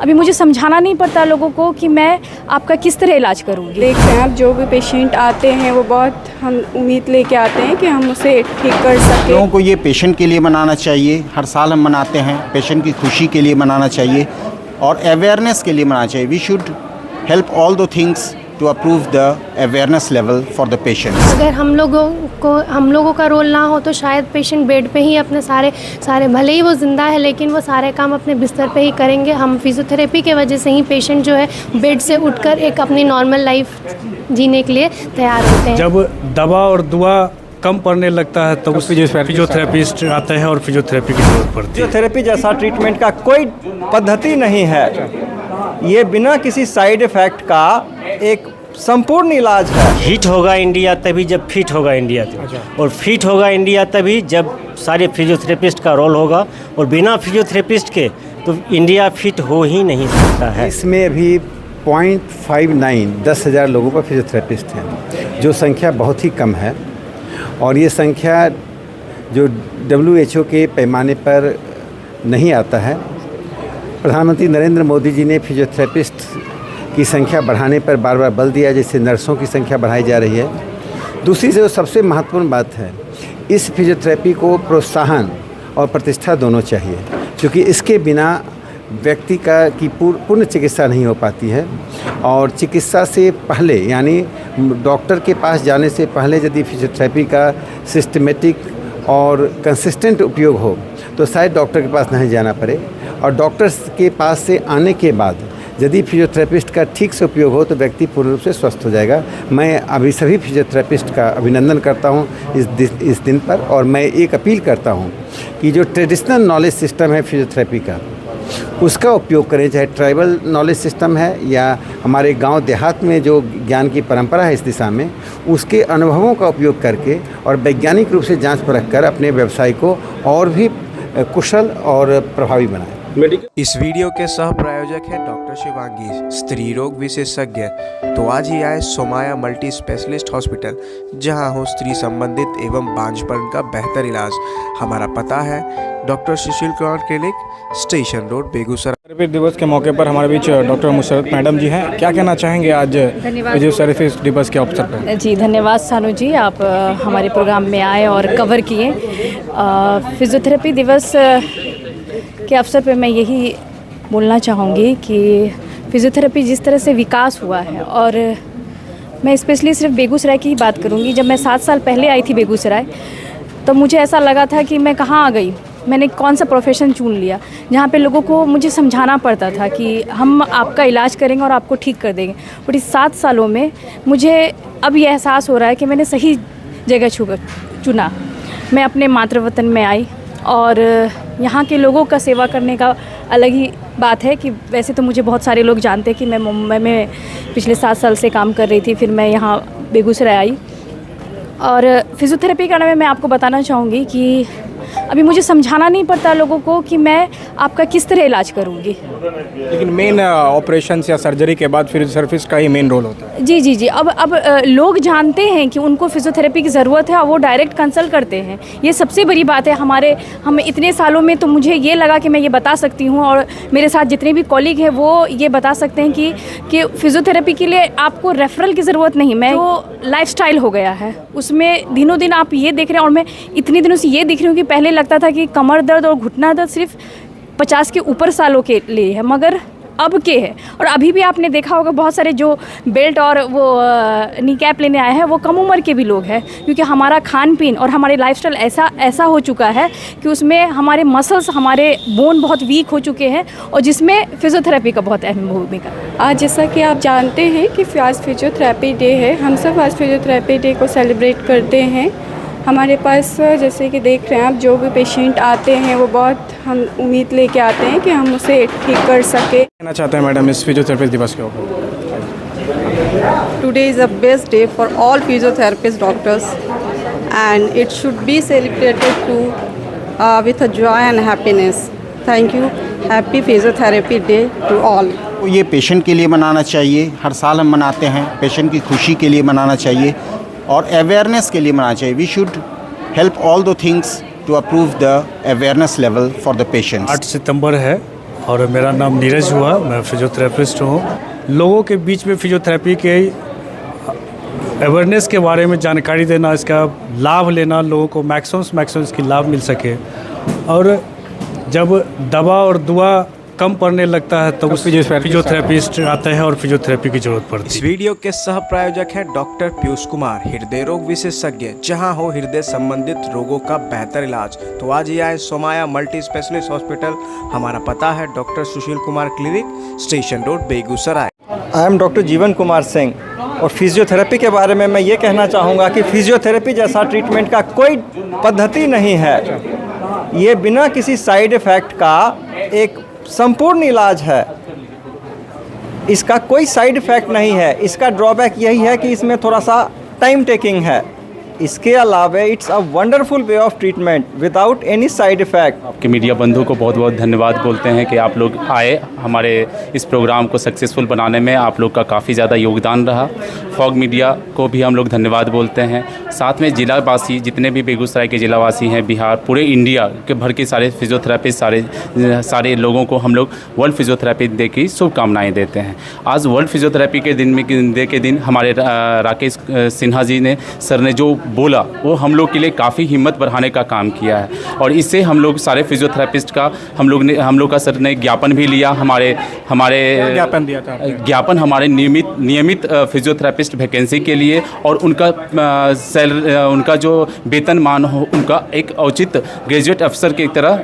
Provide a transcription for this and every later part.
अभी मुझे समझाना नहीं पड़ता लोगों को कि मैं आपका किस तरह इलाज करूँगी। देख रहे हैं आप, जो भी पेशेंट आते हैं वो बहुत हम उम्मीद लेके आते हैं कि हम उसे ठीक कर सकें। लोगों को ये पेशेंट के लिए मनाना चाहिए, हर साल हम मनाते हैं, पेशेंट की खुशी के लिए मनाना चाहिए और अवेयरनेस के लिए मनाना चाहिए। We should help all the things to approve the awareness level for the patients. अगर हम लोगों का रोल ना हो तो शायद पेशेंट बेड पे ही अपने सारे भले ही वो ज़िंदा है लेकिन वो सारे काम अपने बिस्तर पे ही करेंगे। हम फिजियोथेरेपी के वजह से ही पेशेंट जो है बेड से उठकर एक अपनी नॉर्मल लाइफ जीने के लिए तैयार होते हैं। जब दवा और दुआ कम पड़ने लगता है तो फिजियोथेरेपिस्ट आते हैं और फिजियोथेरेपी की जरूरत पड़ती है। फिजियोथेरेपी जैसा ट्रीटमेंट का कोई पद्धति नहीं है, ये बिना किसी साइड इफ़ेक्ट का एक संपूर्ण इलाज है। हिट होगा इंडिया तभी जब फिट होगा इंडिया और फिट होगा इंडिया तभी जब सारे फिजियोथेरेपिस्ट का रोल होगा और बिना फिजियोथेरेपिस्ट के तो इंडिया फिट हो ही नहीं सकता है। इसमें अभी 10,000 लोगों पर फिजियोथेरेपिस्ट हैं, जो संख्या बहुत ही कम है और ये संख्या जो WHO के पैमाने पर नहीं आता है। प्रधानमंत्री नरेंद्र मोदी जी ने फिजियोथेरेपिस्ट की संख्या बढ़ाने पर बार बार बल दिया, जैसे नर्सों की संख्या बढ़ाई जा रही है। दूसरी जो सबसे महत्वपूर्ण बात है, इस फिजियोथेरेपी को प्रोत्साहन और प्रतिष्ठा दोनों चाहिए, क्योंकि इसके बिना व्यक्ति की पूर्ण चिकित्सा नहीं हो पाती है। और चिकित्सा से पहले यानी डॉक्टर के पास जाने से पहले यदि फिजियोथेरेपी का सिस्टमेटिक और कंसिस्टेंट उपयोग हो तो शायद डॉक्टर के पास नहीं जाना पड़े, और डॉक्टर के पास से आने के बाद यदि फिजियोथेरेपिस्ट का ठीक से उपयोग हो तो व्यक्ति पूर्ण रूप से स्वस्थ हो जाएगा। मैं अभी सभी फिजियोथेरेपिस्ट का अभिनंदन करता हूं इस दिन पर, और मैं एक अपील करता हूं कि जो ट्रेडिशनल नॉलेज सिस्टम है फिजियोथेरेपी का, उसका उपयोग करें, चाहे ट्राइबल नॉलेज सिस्टम है या हमारे गांव देहात में जो ज्ञान की परंपरा है इस दिशा में, उसके अनुभवों का उपयोग करके और वैज्ञानिक रूप से जांच परख कर अपने व्यवसाय को और भी कुशल और प्रभावी बनाएं। इस वीडियो के सह प्रायोजक है डॉक्टर शिवांगी, स्त्री रोग विशेषज्ञ। तो आज ही आए सोमाया मल्टी स्पेशलिस्ट हॉस्पिटल, जहां हो स्त्री संबंधित एवं बांझपन का बेहतर इलाज। हमारा पता है doctor Sushil Kumar clinic, station road, Begusarai. Physiotherapy दिवस के मौके पर हमारे बीच डॉक्टर मुशर्रत मैडम जी हैं। क्या कहना चाहेंगे आज फिजियोथेरेपी दिवस के अवसर पर? जी धन्यवाद सानू जी, आप हमारे प्रोग्राम में आए और कवर किए। फिजियोथेरेपी दिवस के अवसर पे मैं यही बोलना चाहूँगी कि फिजियोथेरेपी जिस तरह से विकास हुआ है, और मैं स्पेशली सिर्फ बेगूसराय की ही बात करूँगी। जब मैं 7 साल पहले आई थी बेगूसराय तो मुझे ऐसा लगा था कि मैं कहाँ आ गई, मैंने कौन सा प्रोफेशन चुन लिया, जहाँ पे लोगों को मुझे समझाना पड़ता था कि हम आपका इलाज करेंगे और आपको ठीक कर देंगे। और इस 7 सालों में मुझे अब ये एहसास हो रहा है कि मैंने सही जगह चुना। मैं अपने मातृवतन में आई और यहाँ के लोगों का सेवा करने का अलग ही बात है कि वैसे तो मुझे बहुत सारे लोग जानते हैं कि मैं मुंबई में पिछले 7 साल से काम कर रही थी, फिर मैं यहाँ बेगूसराय आई। और फिजियोथेरेपी का नाम मैं आपको बताना चाहूँगी कि अभी मुझे समझाना नहीं पड़ता लोगों को कि मैं आपका किस तरह इलाज करूँगी। लेकिन मेन ऑपरेशन या सर्जरी के बाद फिजियोथेरेपिस्ट का ही मेन रोल होता है। जी। अब लोग जानते हैं कि उनको फिजियोथेरेपी की ज़रूरत है और वो डायरेक्ट कंसल्ट करते हैं। ये सबसे बड़ी बात है। हम इतने सालों में तो मुझे ये लगा कि मैं ये बता सकती हूँ, और मेरे साथ जितने भी कॉलीग हैं वो ये बता सकते हैं कि फिजियोथेरेपी के लिए आपको रेफरल की ज़रूरत नहीं। मैं वो लाइफस्टाइल हो गया है, उसमें दिनों दिन आप ये देख रहे हैं। और मैं इतने दिनों से ये देख रही हूँ कि पहले लगता था कि कमर दर्द और घुटना दर्द सिर्फ 50 के ऊपर सालों के लिए है, मगर अब के है। और अभी भी आपने देखा होगा बहुत सारे जो बेल्ट और वो नी कैप लेने आए हैं वो कम उम्र के भी लोग हैं, क्योंकि हमारा खान पीन और हमारे लाइफस्टाइल ऐसा हो चुका है कि उसमें हमारे मसल्स, हमारे बोन बहुत वीक हो चुके हैं, और जिसमें फिजियोथेरेपी का बहुत अहम भूमिका। आज जैसा कि आप जानते हैं कि आज फिजियोथेरेपी डे है, हम सब आज फिजियोथेरेपी डे को सेलिब्रेट करते हैं। हमारे पास जैसे कि देख रहे हैं आप, जो भी पेशेंट आते हैं वो बहुत हम उम्मीद लेके आते हैं कि हम उसे ठीक कर सके। कहना चाहते हैं मैडम इस फिजियोथेरेपी दिवस के ऊपर? Today is the best day for all physiotherapist doctors, and it should be celebrated with a joy and happiness. Thank you. Happy Physiotherapy Day to all. ये पेशेंट के लिए मनाना चाहिए, हर साल हम मनाते हैं, पेशेंट की खुशी के लिए मनाना चाहिए और अवेयरनेस के लिए मनाना चाहिए। We should help all the things to approve the awareness level for the patients. 8 सितंबर है और मेरा नाम नीरज हुआ, मैं फिजियोथेरेपिस्ट हूँ। लोगों के बीच में फिजियोथेरेपी के अवेयरनेस के बारे में जानकारी देना, इसका लाभ लेना, लोगों को मैक्सिमम इसकी लाभ मिल सके। और जब दवा और दुआ कम पड़ने लगता है तो उस फिजियोथेरेपिस्ट आते हैं और फिजियोथेरेपी की जरूरत पड़ती है। इस वीडियो के सह प्रायोजक हैं डॉक्टर पीयूष कुमार, हृदय रोग विशेषज्ञ, जहां हो हृदय संबंधित रोगों का बेहतर इलाज। तो आज ही आए सोमाया मल्टी स्पेशलिस्ट हॉस्पिटल। हमारा पता है doctor Sushil Kumar clinic, station road, Begusarai. I am doctor जीवन कुमार सिंह और फिजियोथेरेपी के बारे में मैं ये कहना चाहूँगा कि फिजियोथेरेपी जैसा ट्रीटमेंट का कोई पद्धति नहीं है। ये बिना किसी साइड इफ़ेक्ट का एक संपूर्ण इलाज है। इसका कोई साइड इफ़ेक्ट नहीं है। इसका ड्रॉबैक यही है कि इसमें थोड़ा सा टाइम टेकिंग है। इसके अलावा it's a wonderful way of treatment without any side effect. आपके मीडिया बंधु को बहुत बहुत धन्यवाद बोलते हैं कि आप लोग आए, हमारे इस प्रोग्राम को सक्सेसफुल बनाने में आप लोग का काफ़ी ज़्यादा योगदान रहा। फॉग मीडिया को भी हम लोग धन्यवाद बोलते हैं। साथ में जिलावासी जितने भी बेगूसराय के जिलावासी हैं, बिहार, पूरे इंडिया के भर के सारे फिजियोथेरेपिस्ट, सारे लोगों को हम लोग वर्ल्ड फिजियोथेरेपी डे की शुभकामनाएँ देते हैं। आज वर्ल्ड फिजियोथेरेपी के दिन हमारे राकेश सिन्हा जी ने, सर ने जो बोला वो हम लोग के लिए काफ़ी हिम्मत बढ़ाने का काम किया है। और इससे हम लोग सारे फिजियोथेरेपिस्ट का हम लोग का सर ने ज्ञापन भी लिया। हमारे ज्ञापन दिया था, ज्ञापन हमारे नियमित फिजियोथेरेपिस्ट वैकेंसी के लिए, और उनका जो वेतनमान हो, उनका एक औचित ग्रेजुएट अफसर की तरह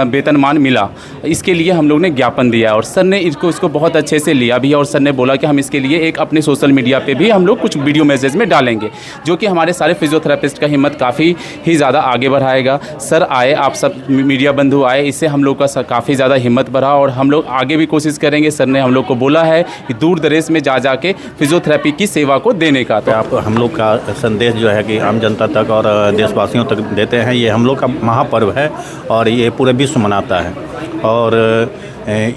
वेतनमान मिला। इसके लिए हम लोग ने ज्ञापन दिया और सर ने इसको बहुत अच्छे से लिया भी। और सर ने बोला कि हम इसके लिए एक अपने सोशल मीडिया पे भी हम लोग कुछ वीडियो मैसेज में डालेंगे, जो कि हमारे सारे फिजियोथेरेपिस्ट का हिम्मत काफ़ी ही ज़्यादा आगे बढ़ाएगा। सर आए, आप सब मीडिया बंधु आए, इससे हम लोग का काफ़ी ज़्यादा हिम्मत बढ़ा और हम लोग आगे भी कोशिश करेंगे। सर ने हम लोग को बोला है कि दूर दरेज में जा के फिजियोथेरेपी की सेवा को देने का। तो आप हम लोग का संदेश जो है कि आम जनता तक और देशवासियों तक देते हैं। ये हम लोग का महापर्व है और ये पूरे विश्व मनाता है। और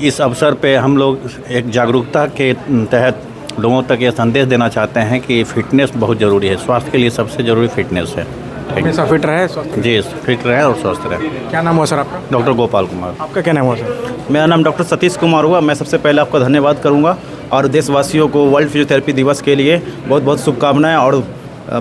इस अवसर पे हम लोग एक जागरूकता के तहत लोगों तक ये संदेश देना चाहते हैं कि फ़िटनेस बहुत ज़रूरी है। स्वास्थ्य के लिए सबसे ज़रूरी फ़िटनेस है। हमेशा फिट रहे, जी, फिट रहे और स्वस्थ रहे। क्या नाम हुआ सर आपका? डॉक्टर गोपाल कुमार। आपका क्या नाम हुआ सर? मेरा नाम डॉक्टर सतीश कुमार हुआ। मैं सबसे पहले आपका धन्यवाद करूंगा और देशवासियों को वर्ल्ड फिजियोथेरेपी दिवस के लिए बहुत बहुत शुभकामनाएं और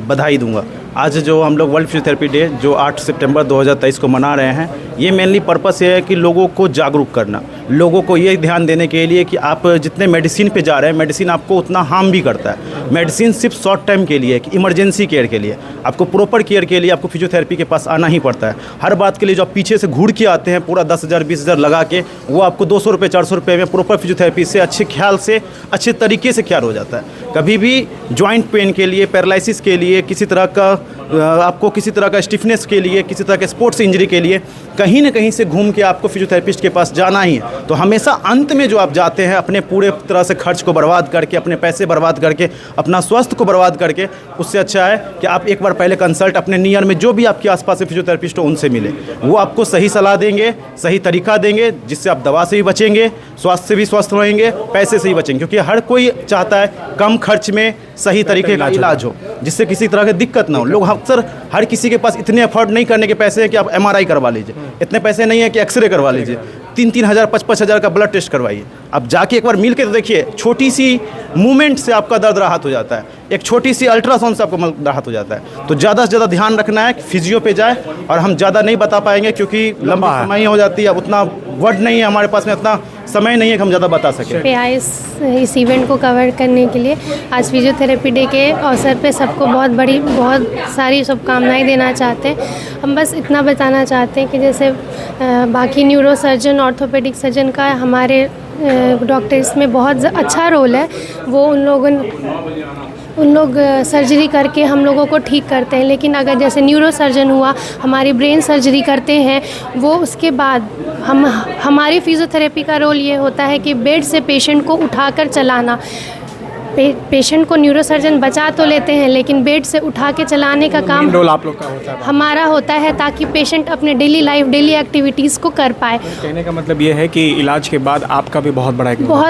बधाई दूंगा। आज जो हम लोग वर्ल्ड फिजियोथेरेपी डे जो 8 सितंबर 2023 को मना रहे हैं, ये मेनली पर्पस ये है कि लोगों को जागरूक करना, लोगों को ये ध्यान देने के लिए कि आप जितने मेडिसिन पे जा रहे हैं, मेडिसिन आपको उतना हार्म भी करता है। मेडिसिन सिर्फ शॉर्ट टाइम के लिए, कि इमरजेंसी केयर के लिए, आपको प्रॉपर केयर के लिए आपको फिजियोथेरेपी के पास आना ही पड़ता है। हर बात के लिए जो आप पीछे से घूर के आते हैं पूरा 10,000 20,000 लगा के, वो आपको 200 रुपये 400 रुपये में प्रॉपर फिजियोथेरेपी से अच्छे ख्याल से अच्छे तरीके से क्योर हो जाता है। कभी भी जॉइंट पेन के लिए, पैरालिसिस के लिए, किसी तरह का आपको किसी तरह का स्टिफनेस के लिए, किसी तरह के स्पोर्ट्स इंजरी के लिए कहीं ना कहीं से घूम के आपको फिजियोथेरेपिस्ट के पास जाना ही है। तो हमेशा अंत में जो आप जाते हैं अपने पूरे तरह से खर्च को बर्बाद करके, अपने पैसे बर्बाद करके, अपना स्वास्थ्य को बर्बाद करके, उससे अच्छा है कि आप एक बार पहले कंसल्ट अपने नियर में जो भी आपके आसपास से फिजियोथेरेपिस्ट हो उनसे मिले। वो आपको सही सलाह देंगे, सही तरीका देंगे, जिससे आप दवा से भी बचेंगे, स्वास्थ्य से भी स्वस्थ रहेंगे, पैसे से ही बचेंगे। क्योंकि हर कोई चाहता है कम खर्च में सही तरीके का इलाज हो, जिससे किसी तरह की दिक्कत ना हो। लोग अक्सर हर किसी के पास इतने अफोर्ड नहीं करने के पैसे हैं कि आप MRI करवा लीजिए, इतने पैसे नहीं है कि एक्सरे करवा लीजिए, 3-3 हज़ार 5-5 हज़ार का ब्लड टेस्ट करवाइए। अब जाके एक बार मिल के तो देखिए, छोटी सी मूवमेंट से आपका दर्द राहत हो जाता है, एक छोटी सी अल्ट्रासाउंड से आपको राहत हो जाता है। तो ज़्यादा से ज़्यादा ध्यान रखना है कि फिजियो पे जाए। और हम ज़्यादा नहीं बता पाएंगे क्योंकि लंबा समय हो जाती है, अब उतना वर्ड नहीं है हमारे पास में, इतना समय नहीं है कि हम ज़्यादा बता सकें। पे आए इस इवेंट को कवर करने के लिए। आज फिजियोथेरेपी डे के अवसर पे सबको बहुत सारी शुभकामनाएं देना चाहते हैं। हम बस इतना बताना चाहते हैं कि जैसे बाकी न्यूरो सर्जन, ऑर्थोपेडिक सर्जन का हमारे डॉक्टर्स में बहुत अच्छा रोल है। वो उन लोग सर्जरी करके हम लोगों को ठीक करते हैं। लेकिन अगर जैसे न्यूरो सर्जन हुआ, हमारी ब्रेन सर्जरी करते हैं, वो उसके बाद हमारी फिजियोथेरेपी का रोल ये होता है कि बेड से पेशेंट को उठाकर चलाना। पेशेंट को न्यूरोसर्जन बचा तो लेते हैं, लेकिन बेड से उठा के चलाने का काम रोल आप लोग का होता है? हमारा होता है ताकि पेशेंट अपने डेली लाइफ, डेली एक्टिविटीज़ को कर पाए। कहने का मतलब ये है कि इलाज के बाद आपका भी बहुत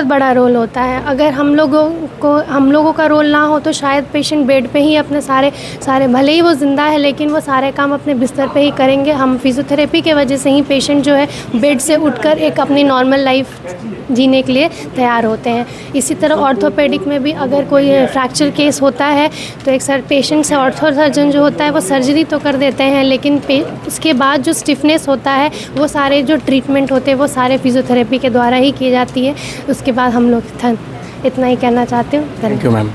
बड़ा रोल होता है। अगर हम लोगों का रोल ना हो तो शायद पेशेंट बेड पे ही अपने सारे भले ही वो ज़िंदा है लेकिन वो सारे काम अपने बिस्तर पे ही करेंगे। हम फिजियोथेरेपी के वजह से ही पेशेंट जो है बेड से उठकर एक अपनी नॉर्मल लाइफ जीने के लिए तैयार होते हैं। इसी तरह ऑर्थोपेडिक में भी अगर कोई फ्रैक्चर केस होता है तो एक पेशेंट से ऑर्थो सर्जन जो होता है वो सर्जरी तो कर देते हैं, लेकिन उसके बाद जो स्टिफनेस होता है वो सारे जो ट्रीटमेंट होते हैं वो सारे फिजियोथेरेपी के द्वारा ही की जाती है। उसके बाद हम लोग इतना ही कहना चाहते हूँ। Thank you ma'am.